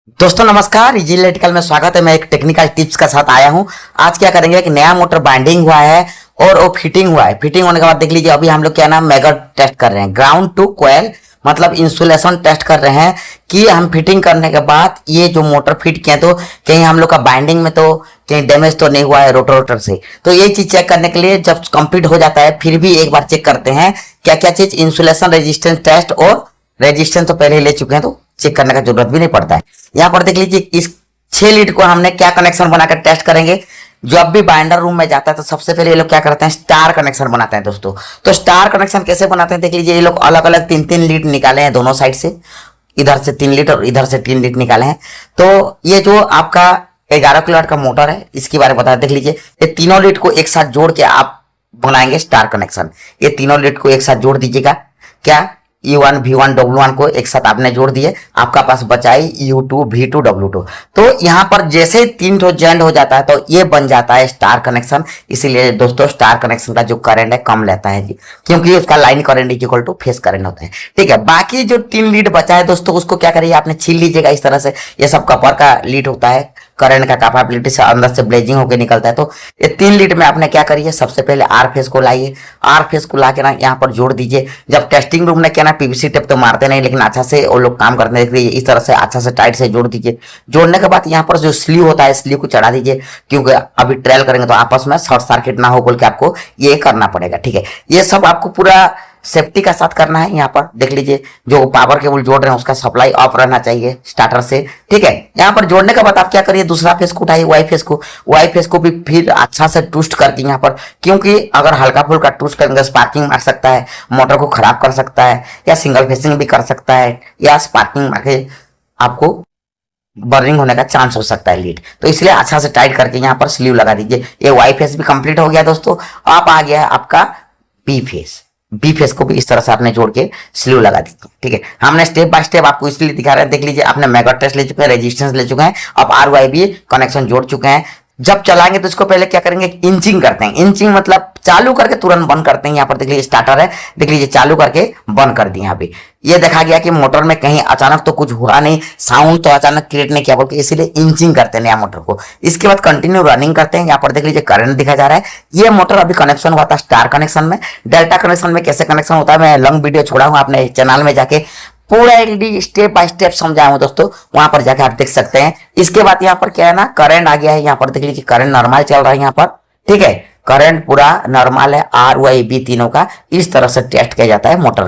दोस्तों नमस्कार, easy electrical में स्वागत है। मैं एक टेक्निकल टिप्स के साथ आया हूं। आज क्या करेंगे, एक नया मोटर बाइंडिंग हुआ है और वो फिटिंग हुआ है। फिटिंग होने के बाद देख लीजिए, अभी हम लोग क्या ना मेगा टेस्ट कर रहे हैं, ग्राउंड टू कोयल मतलब इंसुलेशन टेस्ट कर रहे हैं कि हम फिटिंग करने के बाद ये जो मोटर फिट किए तो कहीं हम लोग का बाइंडिंग में तो कहीं डैमेज तो नहीं हुआ है रोटर से। तो ये चीज चेक करने के लिए जब कंप्लीट हो जाता है फिर भी एक बार चेक करते हैं क्या क्या चीज, इंसुलेशन रेजिस्टेंस टेस्ट और रेजिस्टेंस तो पहले ही ले चुके हैं तो चेक करने का जरूरत भी नहीं पड़ता है। यहाँ पर देख लीजिए, इस 6 लीड को हमने क्या कनेक्शन बनाकर टेस्ट करेंगे। जब भी बाइंडर रूम में जाता है तो सबसे पहले ये लोग क्या करते हैं, स्टार कनेक्शन बनाते हैं दोस्तों। तो स्टार कनेक्शन कैसे बनाते हैं देख लीजिए, ये लोग अलग अलग 3-3 लीड निकाले हैं दोनों साइड से, इधर से 3 लीड और इधर से 3 लीड निकाले हैं। तो ये जो आपका 11 किलोवाट का मोटर है इसके बारे में बता देख लीजिए, ये तीनों लीड को एक साथ जोड़ के आप बनाएंगे स्टार कनेक्शन। ये तीनों लीड को एक साथ जोड़ दीजिएगा, क्या E1 V1 W1 को एक साथ आपने जोड़ दिए, आपका पास बचाई U2 V2 W2। तो यहाँ पर जैसे 3 ठो जॉइंट हो जाता है तो ये बन जाता है स्टार कनेक्शन। इसीलिए दोस्तों स्टार कनेक्शन का जो करंट है कम लेता है जी, क्योंकि उसका line current equal to phase current होता है। ठीक है, बाकी जो 3 लीड बचा है दोस्तों उसको क्या करिए, आपने छील लीजिएगा इस तरह से। ये सब कपर का लीड होता है, करंट का कैपेबिलिटी से अंदर से ब्लेजिंग होकर निकलता है। तो ये 3 लीड में आपने क्या करिए, सबसे पहले आर फेस को लाइए, आर फेस को ला के ना यहाँ पर जोड़ दीजिए। जब टेस्टिंग रूम में क्या ना पीवीसी टेप तो मारते नहीं, लेकिन अच्छा से वो लोग काम करते हैं, देखिए इस तरह से अच्छा से टाइट से जोड़ दीजिए। जोड़ने के बाद यहाँ पर जो स्लीव होता है स्लीव को चढ़ा दीजिए, क्योंकि अभी ट्रेल करेंगे तो आपस में शॉर्ट सर्किट ना हो बोल के आपको ये करना पड़ेगा। ठीक है, ये सब आपको पूरा सेफ्टी का साथ करना है। यहाँ पर देख लीजिए, जो पावर केबल जोड़ रहे हैं उसका सप्लाई ऑफ रहना चाहिए स्टार्टर से। ठीक है, यहाँ पर जोड़ने के बाद आप क्या करिए, दूसरा फेस को उठाइए, वाई फेस को भी फिर अच्छा से ट्विस्ट करके यहाँ पर, क्योंकि अगर हल्का फुल्का ट्विस्ट करेंगे स्पार्किंग मार सकता है, मोटर को खराब कर सकता है, या सिंगल फेसिंग भी कर सकता है, या स्पार्किंग मार के आपको बर्निंग होने का चांस हो सकता है लीड। तो इसलिए अच्छा से टाइट करके यहाँ पर स्लीव लगा दीजिए। ये वाई फेस भी कंप्लीट हो गया दोस्तों। आप आ गया है आपका बी फेस को भी इस तरह से आपने जोड़ के स्लीव लगा दीजिए। ठीक है, हमने स्टेप बाय स्टेप आपको इसलिए दिखा रहे हैं। देख लीजिए, आपने मेगा टेस्ट ले चुके हैं, रेजिस्टेंस ले चुके हैं, अब RY भी कनेक्शन जोड़ चुके हैं। जब चलाएंगे तो इसको पहले क्या करेंगे, इंचिंग करते हैं। इंचिंग मतलब चालू करके तुरंत बंद करते हैं। यहाँ पर देख लीजिए स्टार्टर है, देख लीजिए चालू करके बंद कर दिए। यहाँ पे ये देखा गया कि मोटर में कहीं अचानक तो कुछ हुआ नहीं, साउंड तो अचानक क्रिएट नहीं किया बोल के, इसीलिए इंचिंग करते हैं नया मोटर को। इसके बाद कंटिन्यू रनिंग करते हैं। यहाँ पर देख लीजिए करंट दिखा जा रहा है। ये मोटर अभी कनेक्शन हुआ था स्टार कनेक्शन में। डेल्टा कनेक्शन में कैसे कनेक्शन होता है मैं लॉन्ग वीडियो छोड़ा हूँ अपने चैनल में, जाके पूरा एलईडी स्टेप बाय स्टेप समझाया हूं दोस्तों, वहां पर जाके आप देख सकते हैं। इसके बाद यहाँ पर क्या है ना, करंट आ गया है। यहाँ पर देख लीजिए करंट नॉर्मल चल रहा है यहाँ पर। ठीक है, करंट पूरा नॉर्मल है, RY B तीनों का इस तरह से टेस्ट किया जाता है मोटर।